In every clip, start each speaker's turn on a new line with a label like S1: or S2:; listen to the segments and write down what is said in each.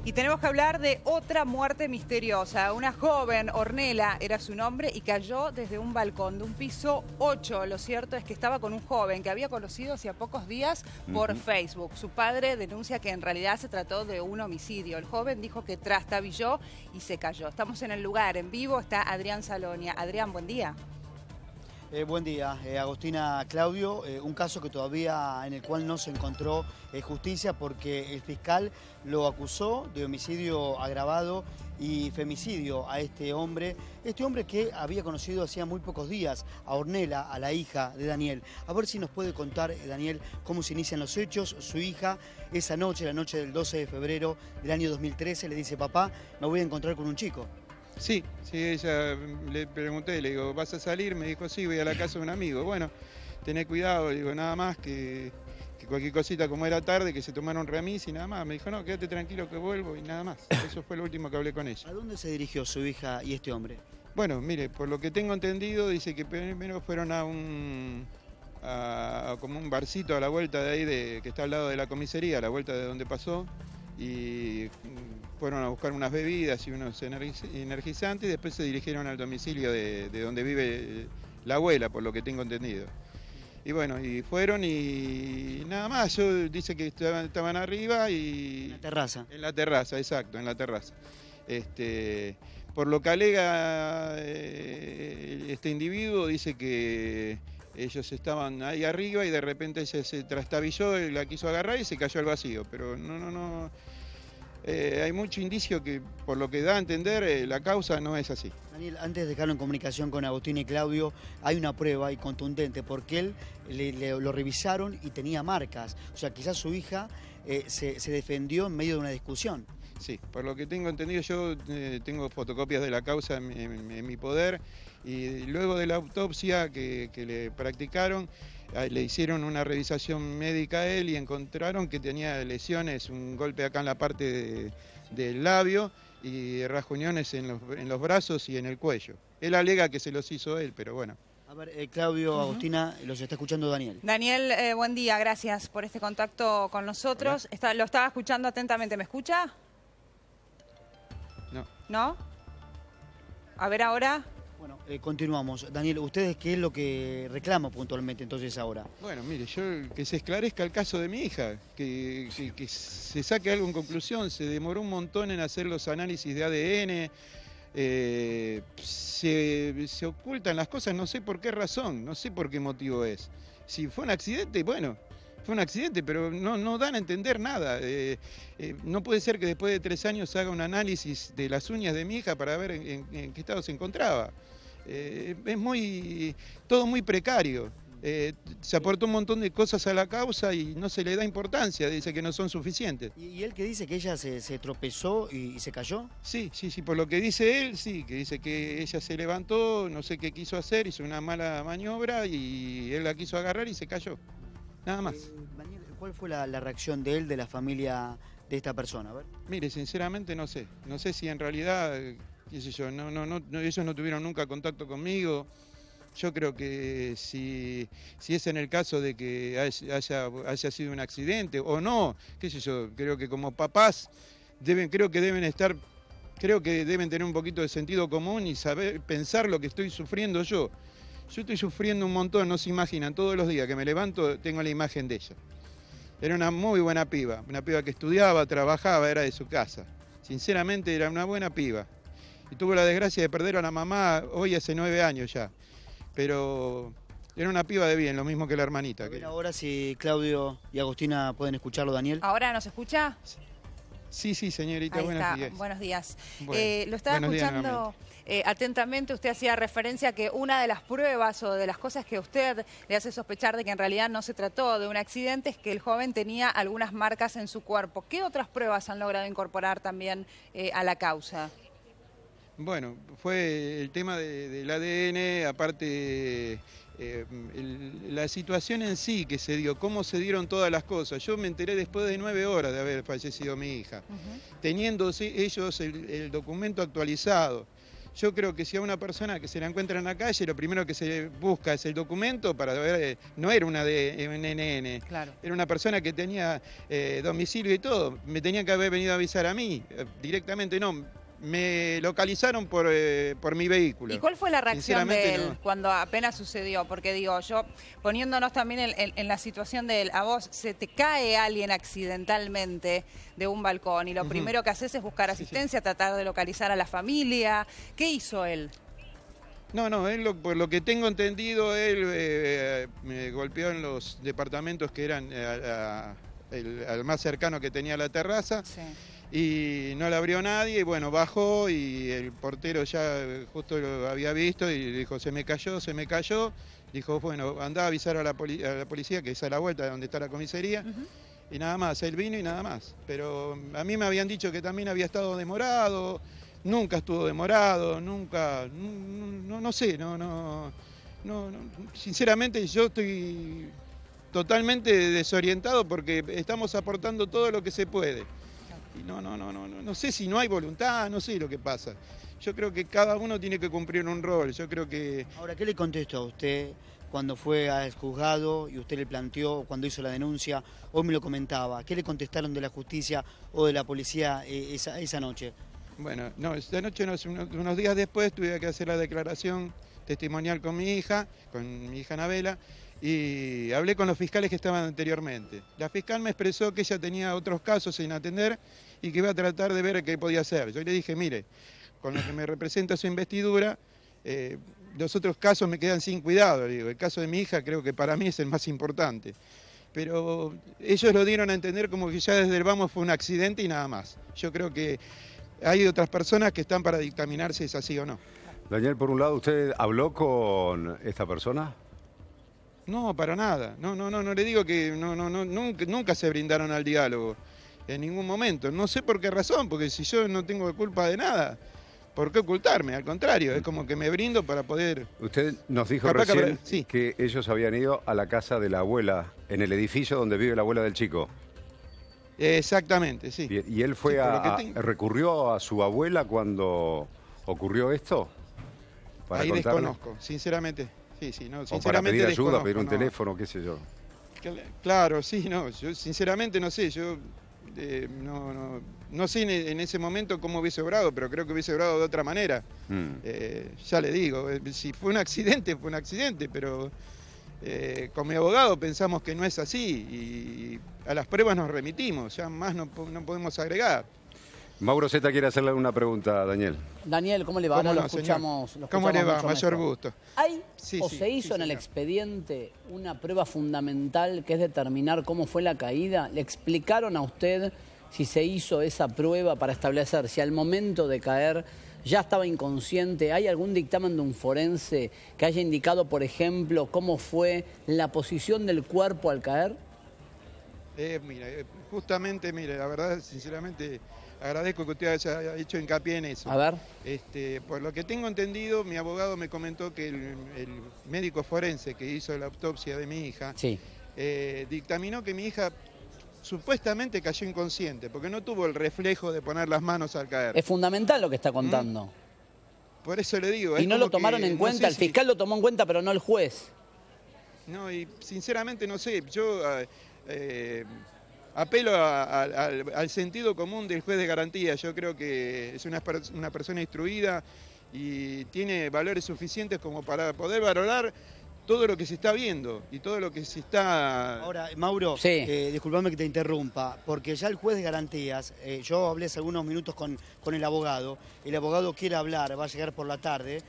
S1: Y tenemos que hablar de otra muerte misteriosa. Una joven, Ornella era su nombre, y cayó desde un balcón de un piso 8. Lo cierto es que estaba con un joven que había conocido hacía pocos días por Facebook. Su padre denuncia que en realidad se trató de un homicidio. El joven dijo que trastabilló y se cayó. Estamos en el lugar, en vivo está Adrián Salonia. Adrián, buen día.
S2: Buen día, Agostina, Claudio. Un caso que todavía en el cual no se encontró justicia porque el fiscal lo acusó de homicidio agravado y femicidio a este hombre que había conocido hacía muy pocos días a Ornella, a la hija de Daniel. A ver si nos puede contar, Daniel, cómo se inician los hechos. Su hija, esa noche, la noche del 12 de febrero del año 2013, le dice: papá, me voy a encontrar con un chico.
S3: Sí, ella le pregunté, le digo, ¿vas a salir? Me dijo, sí, voy a la casa de un amigo. Bueno, tené cuidado, le digo, nada más que cualquier cosita, como era tarde, que se tomaron remis y nada más. Me dijo, no, quédate tranquilo que vuelvo y nada más. Eso fue lo úlimo que hablé con ella.
S2: ¿A dónde se dirigió su hija y este hombre?
S3: Bueno, mire, por lo que tengo entendido, dice que primero fueron como un barcito a la vuelta de ahí, que está al lado de la comisaría, a la vuelta de donde pasó, y fueron a buscar unas bebidas y unos energizantes y después se dirigieron al domicilio de donde vive la abuela, por lo que tengo entendido. Y bueno, y fueron y nada más. Dice que estaban arriba y...
S2: En la terraza.
S3: En la terraza, exacto, en la terraza. Por lo que alega este individuo, dice que ellos estaban ahí arriba y de repente ella se trastabilló, la quiso agarrar y se cayó al vacío, pero no. Hay mucho indicio que, por lo que da a entender, la causa no es así.
S2: Daniel, antes de dejarlo en comunicación con Agustín y Claudio, hay una prueba y contundente, porque él lo revisaron y tenía marcas. O sea, quizás su hija se defendió en medio de una discusión.
S3: Sí, por lo que tengo entendido, yo tengo fotocopias de la causa en mi poder, y luego de la autopsia que le practicaron, le hicieron una revisación médica a él y encontraron que tenía lesiones, un golpe acá en la parte del labio y rasguñones en los brazos y en el cuello. Él alega que se los hizo él, pero bueno.
S2: A ver, Claudio, Agustina, los está escuchando Daniel.
S1: Daniel, buen día, gracias por este contacto con nosotros. Lo estaba escuchando atentamente, ¿me escucha?
S3: No.
S1: ¿No? A ver ahora.
S2: Bueno, continuamos. Daniel, ¿ustedes qué es lo que reclaman puntualmente entonces ahora?
S3: Bueno, mire, yo que se esclarezca el caso de mi hija, que se saque algo en conclusión. Se demoró un montón en hacer los análisis de ADN, se ocultan las cosas, no sé por qué razón, no sé por qué motivo es. Si fue un accidente, bueno, fue un accidente, pero no dan a entender nada. No puede ser que después de 3 años haga un análisis de las uñas de mi hija para ver en qué estado se encontraba. Es todo muy precario. Se aportó un montón de cosas a la causa y no se le da importancia, dice que no son suficientes.
S2: ¿Y él que dice que ella se tropezó y se cayó?
S3: Sí, por lo que dice él, sí, que dice que ella se levantó, no sé qué quiso hacer, hizo una mala maniobra y él la quiso agarrar y se cayó. Nada más.
S2: Daniel, ¿cuál fue la reacción de él, de la familia de esta persona? A ver.
S3: Mire, sinceramente no sé. No sé si en realidad, qué sé yo, ellos no tuvieron nunca contacto conmigo. Yo creo que si es en el caso de que haya sido un accidente o no, qué sé yo, creo que como papás creo que deben tener un poquito de sentido común y saber pensar lo que estoy sufriendo yo. Yo estoy sufriendo un montón, no se imaginan, todos los días que me levanto tengo la imagen de ella. Era una muy buena piba, una piba que estudiaba, trabajaba, era de su casa. Sinceramente era una buena piba. Y tuvo la desgracia de perder a la mamá hoy hace 9 años ya. Pero era una piba de bien, lo mismo que la hermanita.
S2: A ver ahora si Claudio y Agustina pueden escucharlo, Daniel.
S1: ¿Ahora nos escucha?
S3: Sí, señorita,
S1: Ahí
S3: buenos
S1: está.
S3: días.
S1: Buenos días.
S3: Bueno,
S1: lo estaba escuchando atentamente. Usted hacía referencia a que una de las pruebas o de las cosas que a usted le hace sospechar de que en realidad no se trató de un accidente es que el joven tenía algunas marcas en su cuerpo. ¿Qué otras pruebas han logrado incorporar también a la causa?
S3: Bueno, fue el tema del ADN, aparte la situación en sí que se dio, cómo se dieron todas las cosas. Yo me enteré después de 9 horas de haber fallecido mi hija, teniendo ellos el documento actualizado. Yo creo que si a una persona que se la encuentra en la calle, lo primero que se busca es el documento para ver, no era una de NN,
S1: Claro.
S3: era una persona que tenía domicilio y todo. Me tenían que haber venido a avisar a mí, directamente no. Me localizaron por mi vehículo.
S1: ¿Y cuál fue la reacción de él
S3: No.
S1: cuando apenas sucedió? Porque digo, yo poniéndonos también en la situación de él, a vos se te cae alguien accidentalmente de un balcón y lo primero que haces es buscar asistencia, tratar de localizar a la familia. ¿Qué hizo él?
S3: No, él, por lo que tengo entendido, él me golpeó en los departamentos que eran al más cercano que tenía la terraza.
S1: Sí.
S3: Y no le abrió nadie, y bueno, bajó y el portero ya justo lo había visto y dijo, se me cayó. Dijo, bueno, andá a avisar a la policía que es a la vuelta de donde está la comisaría. Y nada más, él vino y nada más. Pero a mí me habían dicho que también había estado demorado, nunca estuvo demorado, nunca, no sé, sinceramente yo estoy totalmente desorientado porque estamos aportando todo lo que se puede. Y no sé si no hay voluntad, no sé lo que pasa. Yo creo que cada uno tiene que cumplir un rol. Yo creo que...
S2: Ahora, ¿qué le contestó a usted cuando fue al juzgado y usted le planteó, cuando hizo la denuncia, hoy me lo comentaba, qué le contestaron de la justicia o de la policía esa noche?
S3: Bueno, no, esta noche, unos días después, tuve que hacer la declaración testimonial con mi hija Anabela, y hablé con los fiscales que estaban anteriormente. La fiscal me expresó que ella tenía otros casos sin atender y que iba a tratar de ver qué podía hacer. Yo le dije, mire, con lo que me representa su investidura, los otros casos me quedan sin cuidado. Digo, el caso de mi hija creo que para mí es el más importante. Pero ellos lo dieron a entender como que ya desde el vamos fue un accidente y nada más. Yo creo que hay otras personas que están para dictaminar si es así o no.
S4: Daniel, por un lado, ¿usted habló con esta persona?
S3: No, para nada. No le digo que nunca se brindaron al diálogo, en ningún momento. No sé por qué razón, porque si yo no tengo culpa de nada, ¿por qué ocultarme? Al contrario, es como que me brindo para poder...
S4: Usted nos dijo recién que ellos habían ido a la casa de la abuela, en el edificio donde vive la abuela del chico.
S3: Exactamente, sí.
S4: Bien, ¿y él fue recurrió a su abuela cuando ocurrió esto? Para
S3: ahí
S4: contarle.
S3: Desconozco, sinceramente. Sí, no,
S4: o para pedir ayuda, pedir un
S3: no.
S4: teléfono, qué sé yo.
S3: Claro, sí, no, yo sinceramente no sé, yo no sé en ese momento cómo hubiese obrado, pero creo que hubiese obrado de otra manera. Ya le digo, si fue un accidente, pero con mi abogado pensamos que no es así y a las pruebas nos remitimos, ya más no podemos agregar.
S4: Mauro Zeta quiere hacerle una pregunta a Daniel.
S5: Daniel, ¿cómo le va? Ahora lo escuchamos.
S3: ¿Cómo le va? Mayor gusto.
S5: ¿Hay se hizo en el expediente una prueba fundamental que es determinar cómo fue la caída? ¿Le explicaron a usted si se hizo esa prueba para establecer si al momento de caer ya estaba inconsciente? ¿Hay algún dictamen de un forense que haya indicado, por ejemplo, cómo fue la posición del cuerpo al caer?
S3: Justamente, la verdad, sinceramente... Agradezco que usted haya hecho hincapié en eso.
S5: A ver.
S3: Por lo que tengo entendido, mi abogado me comentó que el médico forense que hizo la autopsia de mi hija dictaminó que mi hija supuestamente cayó inconsciente, porque no tuvo el reflejo de poner las manos al caer.
S5: Es fundamental lo que está contando.
S3: Por eso le digo.
S5: Y no lo tomaron en cuenta, el fiscal lo tomó en cuenta, pero no el juez.
S3: No, y sinceramente no sé, yo... apelo al sentido común del juez de garantía. Yo creo que es una persona instruida y tiene valores suficientes como para poder valorar todo lo que se está viendo y todo lo que se está...
S2: Ahora, Mauro, disculpame que te interrumpa, porque ya el juez de garantías, yo hablé hace algunos minutos con el abogado quiere hablar, va a llegar por la tarde,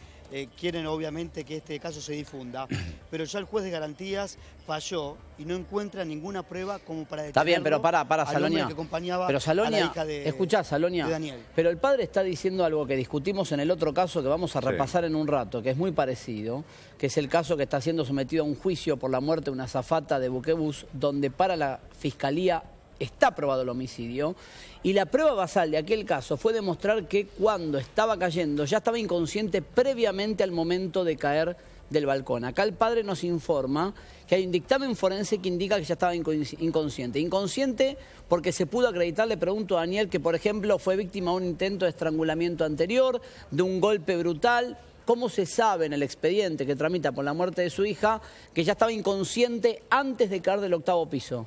S2: quieren obviamente que este caso se difunda, pero ya el juez de garantías falló y no encuentra ninguna prueba como para detenerlo.
S5: Está bien, pero para Salonia.
S2: Que acompañaba
S5: pero Salonia,
S2: a la hija de,
S5: escuchá, Salonia,
S2: de Daniel.
S5: Pero el padre está diciendo algo que discutimos en el otro caso que vamos a repasar en un rato, que es muy parecido, que es el caso que está siendo sometido a un juicio por la muerte de una azafata de buquebús, donde para la fiscalía está probado el homicidio, y la prueba basal de aquel caso fue demostrar que cuando estaba cayendo ya estaba inconsciente previamente al momento de caer del balcón. Acá el padre nos informa que hay un dictamen forense que indica que ya estaba inconsciente. Inconsciente porque se pudo acreditar, le pregunto a Daniel, que por ejemplo fue víctima de un intento de estrangulamiento anterior, de un golpe brutal. ¿Cómo se sabe en el expediente que tramita por la muerte de su hija que ya estaba inconsciente antes de caer del 8º piso?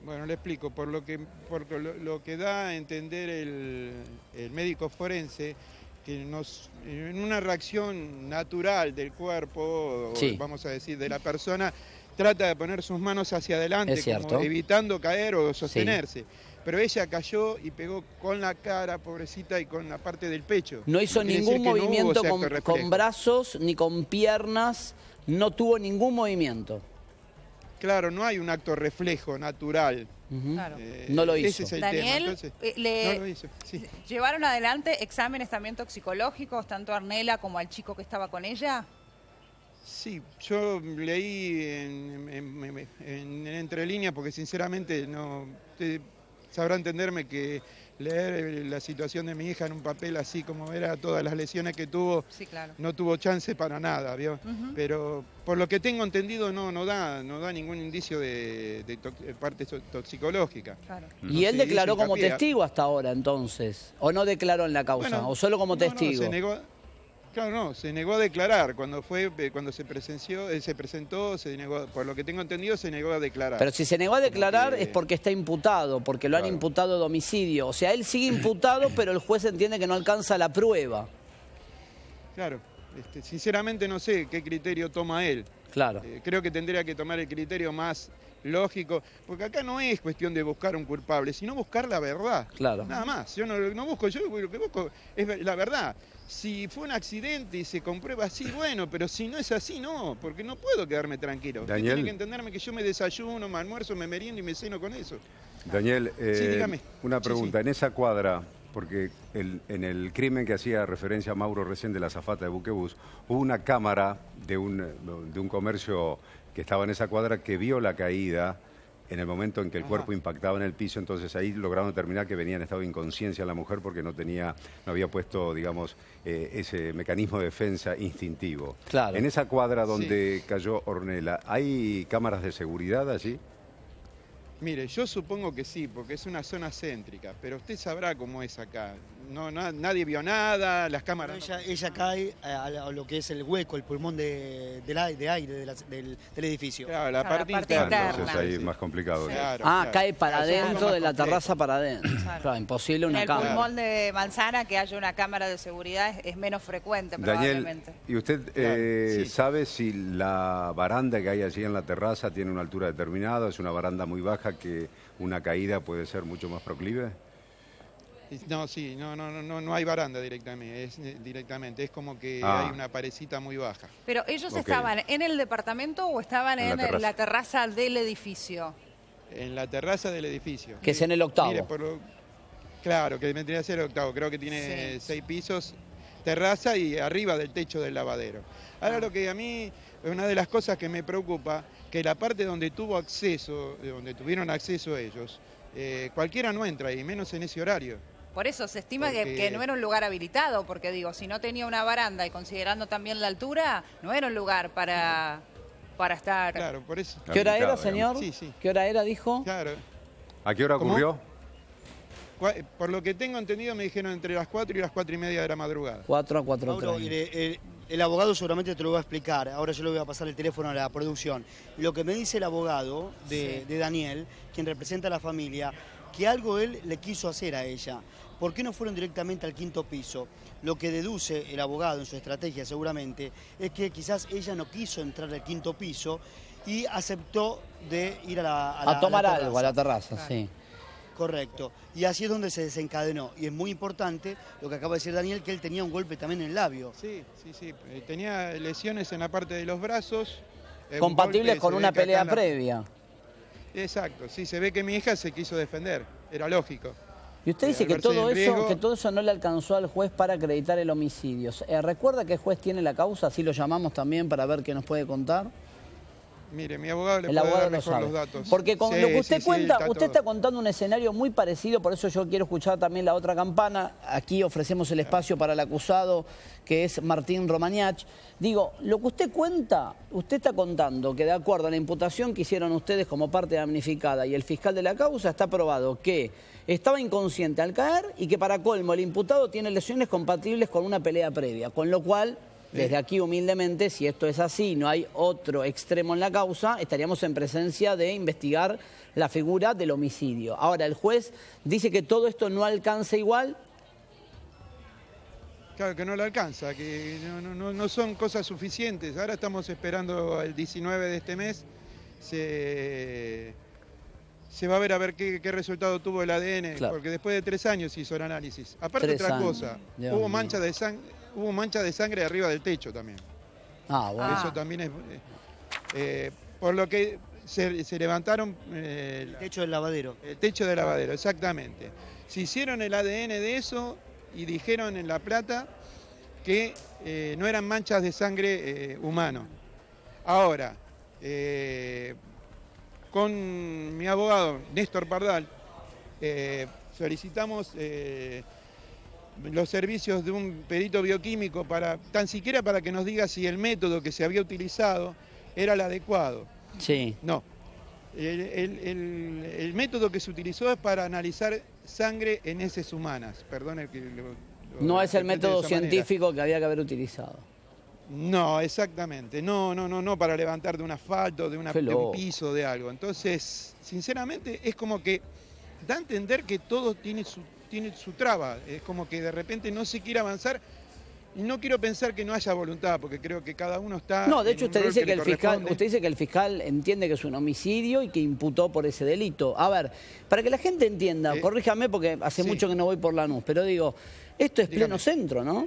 S3: Bueno, le explico. Por lo que da a entender el médico forense, que en una reacción natural del cuerpo,
S5: sí,
S3: vamos a decir, de la persona, trata de poner sus manos hacia adelante, como evitando caer o sostenerse. Sí. Pero ella cayó y pegó con la cara, pobrecita, y con la parte del pecho.
S5: No hizo ningún movimiento con brazos ni con piernas, no tuvo ningún movimiento.
S3: Claro, no hay un acto reflejo natural.
S1: Claro.
S5: No lo hizo.
S3: Ese es el
S1: Daniel,
S3: tema. Entonces, no lo hizo. Sí.
S1: ¿Llevaron adelante exámenes también toxicológicos, tanto a Ornella como al chico que estaba con ella?
S3: Sí, yo leí en entre líneas, porque sinceramente no sabrá entenderme que leer la situación de mi hija en un papel así como era, todas las lesiones que tuvo,
S1: sí, claro,
S3: no tuvo chance para nada, ¿vio? Pero por lo que tengo entendido no da ningún indicio de parte toxicológica.
S1: Claro.
S5: ¿Y él declaró como testigo hasta ahora entonces? ¿O no declaró en la causa?
S3: Bueno,
S5: ¿O solo como testigo?
S3: No, se negó. Claro, no, se negó a declarar. Cuando se presentó, se negó, por lo que tengo entendido, se negó a declarar.
S5: Pero si se negó a declarar es porque está imputado, porque lo han imputado de homicidio. O sea, él sigue imputado, pero el juez entiende que no alcanza la prueba.
S3: Claro, sinceramente no sé qué criterio toma él.
S5: Claro.
S3: Creo que tendría que tomar el criterio más lógico, porque acá no es cuestión de buscar un culpable, sino buscar la verdad.
S5: Claro.
S3: Nada más. Yo no busco, yo lo que busco es la verdad. Si fue un accidente y se comprueba así, bueno, pero si no es así, no, porque no puedo quedarme tranquilo. Daniel, tiene que entenderme que yo me desayuno, me almuerzo, me meriendo y me ceno con eso.
S4: Daniel,
S3: sí, dígame.
S4: Una pregunta.
S3: Sí.
S4: En esa cuadra, porque en el crimen que hacía referencia a Mauro recién de la azafata de Buquebús, hubo una cámara de un comercio que estaba en esa cuadra que vio la caída en el momento en que el cuerpo impactaba en el piso, entonces ahí lograron determinar que venía en estado de inconsciencia la mujer porque no había puesto, digamos, ese mecanismo de defensa instintivo.
S5: Claro.
S4: En esa cuadra donde cayó Ornella, ¿hay cámaras de seguridad allí?
S3: Mire, yo supongo que sí, porque es una zona céntrica, pero usted sabrá cómo es acá. Nadie vio nada, las cámaras...
S2: Ella cae a lo que es el hueco, el pulmón de aire del edificio.
S3: Claro, la parte interna.
S4: Entonces ahí es más complicado.
S3: Claro,
S5: cae para adentro de la terraza para adentro. Claro, imposible una cámara.
S1: En el pulmón de Manzana que haya una cámara de seguridad es menos frecuente, probablemente.
S4: Daniel, ¿y usted sabe si la baranda que hay allí en la terraza tiene una altura determinada? ¿Es una baranda muy baja que una caída puede ser mucho más proclive?
S3: No, sí, no hay baranda directamente, es como que hay una parecita muy baja.
S1: Pero ellos estaban en el departamento o estaban en la terraza del edificio.
S3: En la terraza del edificio.
S5: Que es en el 8º.
S3: Mire, claro, que vendría a ser el 8º, creo que tiene 6 pisos, terraza y arriba del techo del lavadero. Ahora lo que a mí, una de las cosas que me preocupa, que la parte donde donde tuvieron acceso ellos, cualquiera no entra ahí, menos en ese horario.
S1: Por eso se estima que no era un lugar habilitado, porque digo, si no tenía una baranda y considerando también la altura, no era un lugar para estar...
S3: Claro, por eso.
S5: ¿Qué hora era, señor?
S3: Sí.
S5: ¿Qué hora era, dijo?
S3: Claro.
S4: ¿A qué hora ocurrió?
S3: Por lo que tengo entendido me dijeron entre las 4 y las 4:30 de la madrugada.
S5: 4 a 4:30.
S2: El abogado seguramente te lo va a explicar, ahora yo le voy a pasar el teléfono a la producción. Lo que me dice el abogado de Daniel, quien representa a la familia, que algo él le quiso hacer a ella. ¿Por qué no fueron directamente al 5º piso? Lo que deduce el abogado en su estrategia seguramente es que quizás ella no quiso entrar al 5º piso y aceptó de ir a
S5: tomar
S2: la
S5: algo a la terraza,
S1: claro.
S5: Sí.
S2: Correcto. Y así es donde se desencadenó. Y es muy importante lo que acaba de decir Daniel, que él tenía un golpe también en el labio.
S3: Sí. Tenía lesiones en la parte de los brazos.
S5: Compatibles con una pelea previa.
S3: Exacto, sí, se ve que mi hija se quiso defender, era lógico.
S5: Y usted dice que todo eso no le alcanzó al juez para acreditar el homicidio. ¿Recuerda qué juez tiene la causa? Así lo llamamos también para ver qué nos puede contar.
S3: Mire, mi abogado le
S5: El
S3: puede
S5: abogado
S3: dar
S5: lo
S3: mejor
S5: sabe.
S3: los datos.
S5: Porque con
S3: Sí,
S5: lo que usted
S3: sí,
S5: cuenta,
S3: está
S5: usted
S3: todo.
S5: está contando un escenario muy parecido, por eso yo quiero escuchar también la otra campana. Aquí ofrecemos el espacio para el acusado, que es Martín Romagnach. Digo, lo que usted cuenta, usted está contando que de acuerdo a la imputación que hicieron ustedes como parte damnificada y el fiscal de la causa, está probado que estaba inconsciente al caer y que para colmo el imputado tiene lesiones compatibles con una pelea previa, con lo cual... Desde aquí, humildemente, si esto es así, no hay otro extremo en la causa, estaríamos en presencia de investigar la figura del homicidio. Ahora, el juez dice que todo esto no alcanza igual.
S3: Claro que no le alcanza, que no son cosas suficientes. Ahora estamos esperando el 19 de este mes. Se va a ver qué resultado tuvo el ADN,
S5: Claro.
S3: porque después de 3 años hizo el análisis. Aparte
S5: 3
S3: otra
S5: años.
S3: cosa,
S5: Dios
S3: hubo
S5: mío.
S3: mancha de sangre arriba del techo también.
S5: Ah, bueno.
S3: Eso también es... por lo que se levantaron...
S2: El techo del lavadero.
S3: El techo de lavadero, exactamente. Se hicieron el ADN de eso y dijeron en La Plata que no eran manchas de sangre humano. Ahora, con mi abogado Néstor Pardal, solicitamos los servicios de un perito bioquímico tan siquiera para que nos diga si el método que se había utilizado era el adecuado.
S5: Sí.
S3: No. El método que se utilizó es para analizar sangre en heces humanas. Perdone que
S5: No es el
S3: interprete de
S5: método
S3: esa manera.
S5: científico que había que haber utilizado.
S3: No, exactamente. No para levantar de un asfalto, de
S5: Qué
S3: un
S5: loco.
S3: piso, de algo. Entonces, sinceramente, es como que da a entender que todo tiene su traba. Es como que de repente no se quiere avanzar. Y no quiero pensar que no haya voluntad, porque creo que cada uno está...
S5: No, de
S3: en
S5: hecho
S3: un
S5: usted
S3: rol
S5: dice que
S3: le
S5: el fiscal,
S3: corresponde.
S5: usted dice que el fiscal entiende que es un homicidio y que imputó por ese delito. A ver, para que la gente entienda, corríjame porque hace
S3: sí.
S5: mucho que no voy por Lanús, pero digo, esto es
S3: Dígame.
S5: pleno centro, ¿no?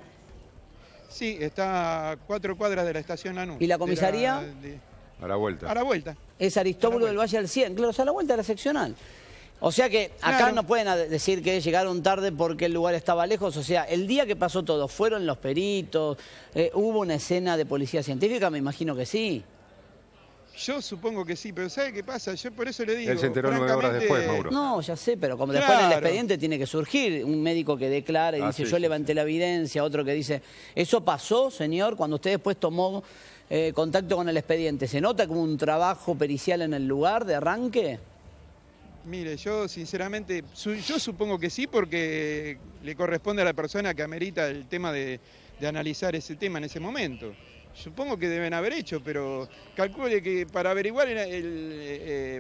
S3: Sí, está a 4 cuadras de la estación Lanús.
S5: ¿Y la comisaría?
S4: A la vuelta.
S3: A la vuelta.
S5: Es Aristóbulo
S3: A la
S5: del
S3: vuelta.
S5: Valle al 100, claro, o sea, a la vuelta de la seccional. O sea que acá
S3: Claro.
S5: no pueden decir que llegaron tarde porque el lugar estaba lejos. O sea, el día que pasó todo, ¿fueron los peritos? ¿Hubo una escena de policía científica? Me imagino que sí.
S3: Yo supongo que sí, pero ¿sabe qué pasa? Yo por eso le digo...
S4: Él se enteró 9 horas
S3: francamente,
S4: después, Mauro.
S5: No, ya sé, pero como después en el
S3: Claro.
S5: expediente tiene que surgir un médico que declara y
S4: Ah,
S5: dice,
S4: sí,
S5: yo
S4: sí,
S5: levanté la evidencia, otro que dice, ¿eso pasó, señor? Cuando usted después tomó contacto con el expediente, ¿se nota como un trabajo pericial en el lugar de arranque?
S3: Mire, yo sinceramente, yo supongo que sí, porque le corresponde a la persona que amerita el tema de analizar ese tema en ese momento. Supongo que deben haber hecho, pero calcule que para averiguar,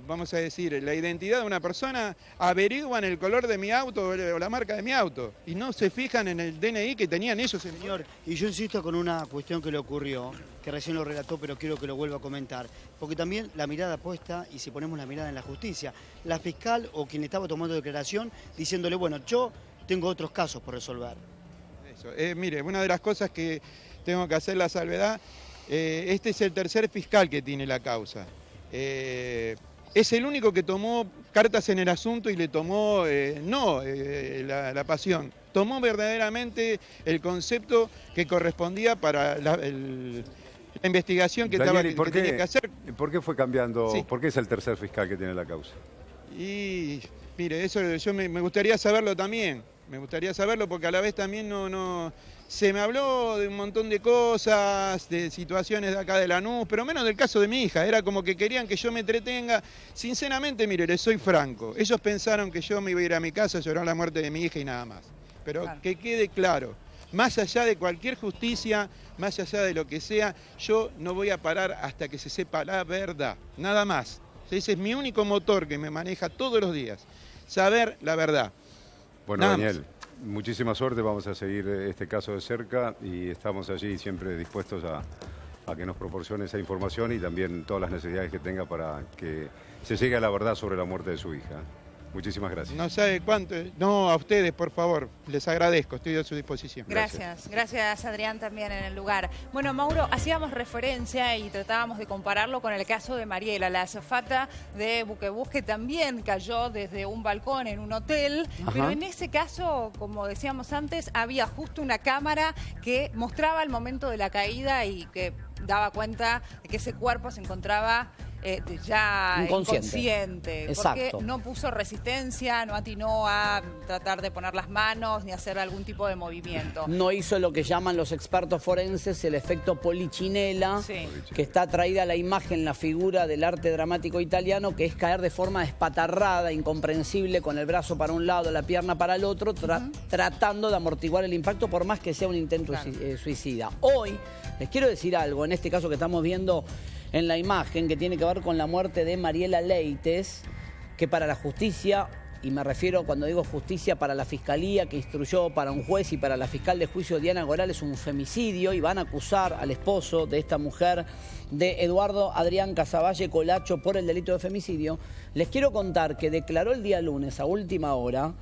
S3: vamos a decir, la identidad de una persona, averiguan el color de mi auto o la marca de mi auto y no se fijan en el DNI que tenían ellos.
S2: Señor, y yo insisto con una cuestión que le ocurrió, que recién lo relató, pero quiero que lo vuelva a comentar, porque también la mirada puesta, y si ponemos la mirada en la justicia, la fiscal o quien estaba tomando declaración, diciéndole, bueno, yo tengo otros casos por resolver.
S3: Eso. Mire, una de las cosas que tengo que hacer la salvedad, este es el tercer fiscal que tiene la causa. Es el único que tomó cartas en el asunto y le tomó, la pasión. Tomó verdaderamente el concepto que correspondía para la investigación que,
S4: Daniel, ¿y
S3: que tenía que hacer.
S4: ¿Por qué fue cambiando?
S3: Sí.
S4: ¿Por qué es el tercer fiscal que tiene la causa?
S3: Y mire, eso yo me gustaría saberlo también. Me gustaría saberlo porque a la vez también se me habló de un montón de cosas, de situaciones de acá de Lanús, pero menos del caso de mi hija. Era como que querían que yo me entretenga. Sinceramente, mire, les soy franco. Ellos pensaron que yo me iba a ir a mi casa a llorar la muerte de mi hija y nada más. Pero
S1: Claro.
S3: que quede claro, más allá de cualquier justicia, más allá de lo que sea, yo no voy a parar hasta que se sepa la verdad. Nada más. Ese es mi único motor que me maneja todos los días. Saber la verdad.
S4: Bueno,
S3: Nada
S4: Daniel, muchísima suerte, vamos a seguir este caso de cerca y estamos allí siempre dispuestos a que nos proporcione esa información y también todas las necesidades que tenga para que se llegue a la verdad sobre la muerte de su hija. Muchísimas gracias.
S3: No sabe cuánto. No, a ustedes, por favor. Les agradezco, estoy a su disposición.
S1: Gracias Adrián también en el lugar. Bueno, Mauro, hacíamos referencia y tratábamos de compararlo con el caso de Mariela, la azafata de Buquebus, que también cayó desde un balcón en un hotel,
S5: Ajá.
S1: pero en ese caso, como decíamos antes, había justo una cámara que mostraba el momento de la caída y que daba cuenta de que ese cuerpo se encontraba ya inconsciente.
S5: Exacto.
S1: Porque no puso resistencia, no atinó a tratar de poner las manos ni hacer algún tipo de movimiento.
S5: No hizo lo que llaman los expertos forenses el efecto Polichinella,
S1: Sí.
S5: que está atraída a la imagen, la figura del arte dramático italiano, que es caer de forma despatarrada, incomprensible, con el brazo para un lado, la pierna para el otro, tratando de amortiguar el impacto, por más que sea un intento suicida. Hoy, les quiero decir algo, en este caso que estamos viendo en la imagen, que tiene que ver con la muerte de Mariela Leites, que para la justicia, y me refiero cuando digo justicia, para la fiscalía que instruyó, para un juez y para la fiscal de juicio Diana Goral, es un femicidio, y van a acusar al esposo de esta mujer, de Eduardo Adrián Casavalle Colacho, por el delito de femicidio. Les quiero contar que declaró el día lunes a última hora,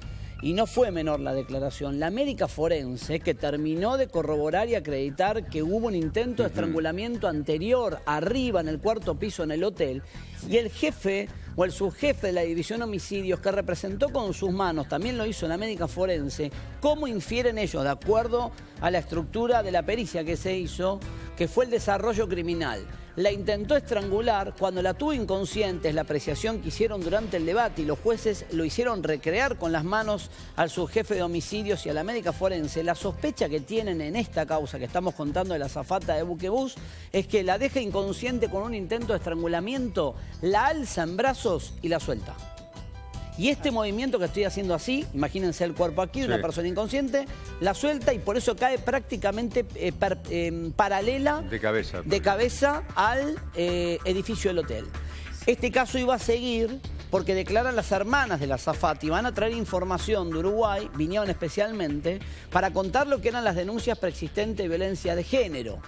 S5: y no fue menor la declaración, la médica forense que terminó de corroborar y acreditar que hubo un intento de estrangulamiento anterior arriba en el cuarto piso en el hotel, y el jefe o el subjefe de la división homicidios, que representó con sus manos, también lo hizo la médica forense, cómo infieren ellos, de acuerdo a la estructura de la pericia que se hizo, que fue el desarrollo criminal. La intentó estrangular, cuando la tuvo inconsciente, es la apreciación que hicieron durante el debate, y los jueces lo hicieron recrear con las manos al subjefe de homicidios y a la médica forense. La sospecha que tienen en esta causa que estamos contando de la azafata de Buquebus es que la deja inconsciente con un intento de estrangulamiento, la alza en brazos y la suelta. Y este movimiento que estoy haciendo así, imagínense el cuerpo aquí de una persona inconsciente, la suelta y por eso cae prácticamente paralela de cabeza al edificio del hotel. Este caso iba a seguir porque declaran las hermanas de la azafata y van a traer información de Uruguay, vinieron especialmente, para contar lo que eran las denuncias preexistentes de violencia de género.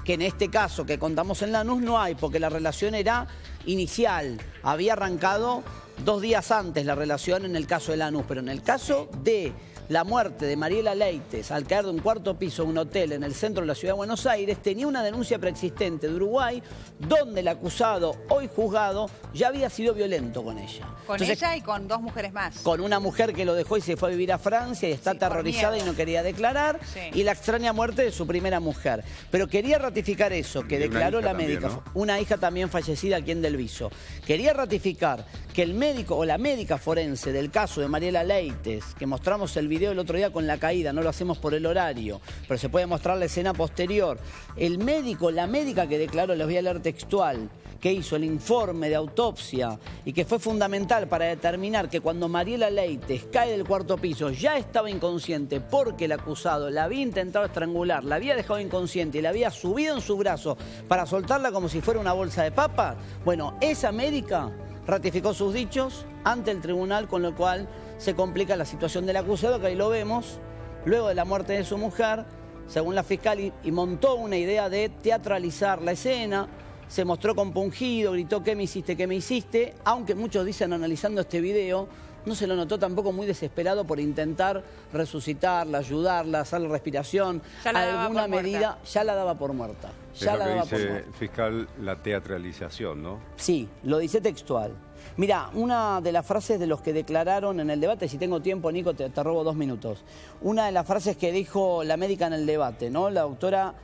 S5: Que en este caso que contamos en Lanús no hay, porque la relación era inicial. Había arrancado 2 días antes la relación en el caso de Lanús, pero en el caso de la muerte de Mariela Leites al caer de un cuarto piso de un hotel en el centro de la ciudad de Buenos Aires, tenía una denuncia preexistente de Uruguay donde el acusado, hoy juzgado, ya había sido violento con ella.
S1: Entonces, ella y con 2 mujeres más.
S5: Con una mujer que lo dejó y se fue a vivir a Francia y está aterrorizada y no quería declarar, y la extraña muerte de su primera mujer. Pero quería ratificar eso, que declaró la médica, también, ¿no? Una hija también fallecida aquí en Del Viso. Quería ratificar que el médico o la médica forense del caso de Mariela Leites, que mostramos el video el otro día con la caída, no lo hacemos por el horario, pero se puede mostrar la escena posterior. El médico, la médica que declaró, les voy a leer textual, que hizo el informe de autopsia y que fue fundamental para determinar que cuando Mariela Leites cae del cuarto piso ya estaba inconsciente porque el acusado la había intentado estrangular, la había dejado inconsciente y la había subido en su brazo para soltarla como si fuera una bolsa de papas. Bueno, esa médica ratificó sus dichos ante el tribunal, con lo cual se complica la situación del acusado, que ahí lo vemos, luego de la muerte de su mujer, según la fiscal, y montó una idea de teatralizar la escena. Se mostró compungido, gritó ¿qué me hiciste? ¿Qué me hiciste? Aunque muchos dicen, analizando este video, no se lo notó tampoco muy desesperado por intentar resucitarla, ayudarla, hacerle respiración. Alguna medida ya la daba por muerta.
S4: Ya la daba por muerta. Fiscal, la teatralización, ¿no? Sí,
S5: lo dice textual. Mira, una de las frases de los que declararon en el debate, si tengo tiempo, Nico, te robo 2 minutos. Una de las frases que dijo la médica en el debate, ¿no? La doctora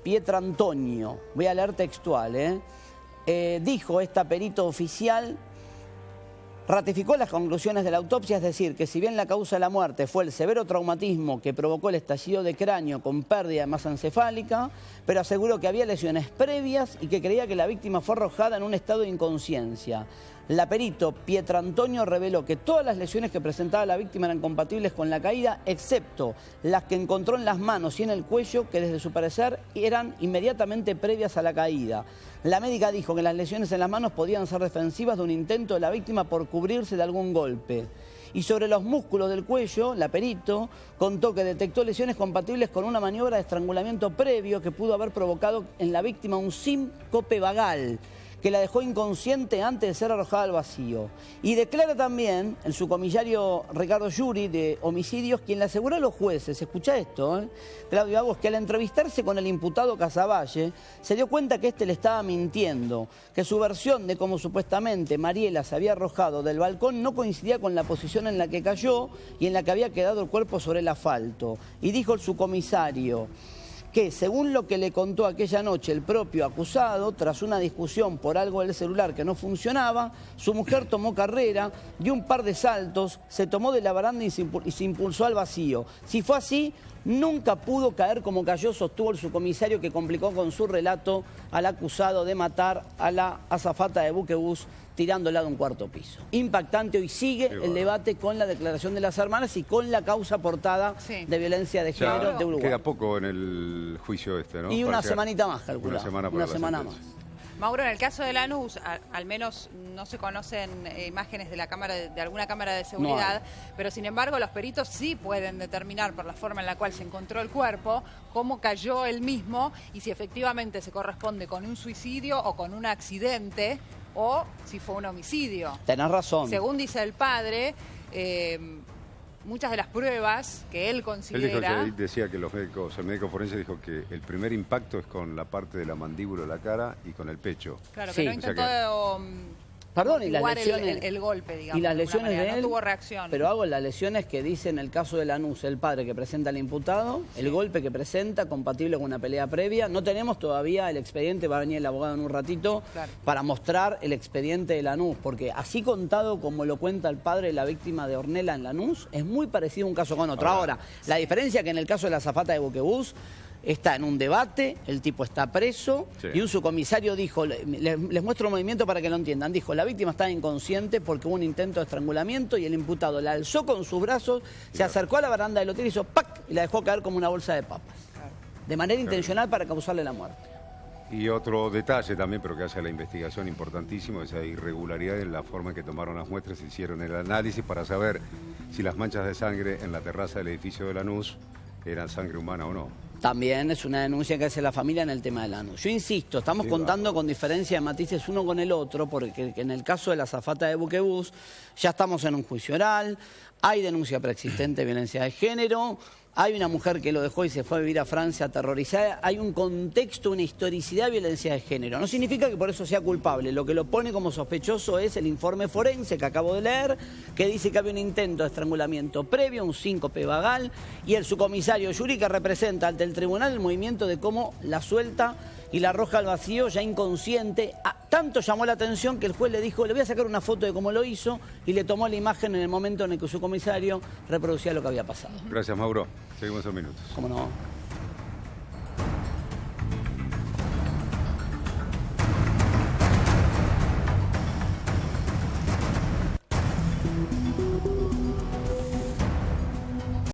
S5: Pietrantonio, voy a leer textual, dijo esta perito oficial, ratificó las conclusiones de la autopsia, es decir, que si bien la causa de la muerte fue el severo traumatismo que provocó el estallido de cráneo con pérdida de masa encefálica, pero aseguró que había lesiones previas y que creía que la víctima fue arrojada en un estado de inconsciencia. La perito Pietrantonio reveló que todas las lesiones que presentaba la víctima eran compatibles con la caída, excepto las que encontró en las manos y en el cuello, que desde su parecer eran inmediatamente previas a la caída. La médica dijo que las lesiones en las manos podían ser defensivas de un intento de la víctima por cubrirse de algún golpe. Y sobre los músculos del cuello, la perito contó que detectó lesiones compatibles con una maniobra de estrangulamiento previo que pudo haber provocado en la víctima un síncope vagal, que la dejó inconsciente antes de ser arrojada al vacío. Y declara también el subcomisario Ricardo Yuri de Homicidios, quien le aseguró a los jueces, escucha esto, Claudio Agos, que al entrevistarse con el imputado Casavalle, se dio cuenta que éste le estaba mintiendo, que su versión de cómo supuestamente Mariela se había arrojado del balcón no coincidía con la posición en la que cayó y en la que había quedado el cuerpo sobre el asfalto. Y dijo el subcomisario que según lo que le contó aquella noche el propio acusado, tras una discusión por algo del celular que no funcionaba, su mujer tomó carrera, dio un par de saltos, se tomó de la baranda y se impulsó al vacío. Si fue así, nunca pudo caer como cayó, sostuvo el subcomisario, que complicó con su relato al acusado de matar a la azafata de buquebús tirándola de un cuarto piso. Impactante. Hoy sigue el debate con la declaración de las hermanas y con la causa portada de violencia de género de Uruguay.
S4: Queda poco en el juicio este, ¿no?
S5: Y una semanita más, calculado.
S4: Una semana
S5: más.
S1: Mauro, en el caso de Lanús, al menos no se conocen imágenes de la cámara de alguna cámara de seguridad, pero sin embargo los peritos sí pueden determinar por la forma en la cual se encontró el cuerpo, cómo cayó él mismo y si efectivamente se corresponde con un suicidio o con un accidente o si fue un homicidio.
S5: Tenés razón.
S1: Según dice el padre, muchas de las pruebas que él considera...
S4: Él decía que el médico forense dijo que el primer impacto es con la parte de la mandíbula, la cara y con el pecho.
S1: Claro, que no intentó...
S5: Perdón, y las lesiones,
S1: el golpe, digamos.
S5: Y las lesiones de él,
S1: no tuvo reacción.
S5: Pero hago las lesiones que dice en el caso de Lanús, el padre que presenta al imputado, el golpe que presenta, compatible con una pelea previa. No tenemos todavía el expediente, va a venir el abogado en un ratito, para mostrar el expediente de Lanús, porque así contado como lo cuenta el padre de la víctima de Ornella en Lanús, es muy parecido un caso con otro. Ahora, la diferencia que en el caso de la azafata de buquebús, está en un debate, el tipo está preso y un subcomisario dijo, les muestro el movimiento para que lo entiendan, dijo, la víctima estaba inconsciente porque hubo un intento de estrangulamiento y el imputado la alzó con sus brazos, se acercó a la baranda del hotel y hizo ¡pac! Y la dejó caer como una bolsa de papas. De manera intencional para causarle la muerte.
S4: Y otro detalle también, pero que hace la investigación importantísimo, esa irregularidad en la forma en que tomaron las muestras, hicieron el análisis para saber si las manchas de sangre en la terraza del edificio de Lanús eran sangre humana o no.
S5: También es una denuncia que hace la familia en el tema de Lanús. Yo insisto, estamos contando con diferencia de matices uno con el otro, porque en el caso de la azafata de buquebús ya estamos en un juicio oral, hay denuncia preexistente de violencia de género, hay una mujer que lo dejó y se fue a vivir a Francia aterrorizada, hay un contexto, una historicidad de violencia de género. No significa que por eso sea culpable, lo que lo pone como sospechoso es el informe forense que acabo de leer, que dice que había un intento de estrangulamiento previo, un síncope vagal, y el subcomisario Yuri, que representa ante el tribunal el movimiento de cómo la suelta y la arroja al vacío ya inconsciente. Tanto llamó la atención que el juez le dijo, le voy a sacar una foto de cómo lo hizo, y le tomó la imagen en el momento en el que su comisario reproducía lo que había pasado.
S4: Gracias, Mauro. Seguimos en minutos.
S5: ¿Cómo no?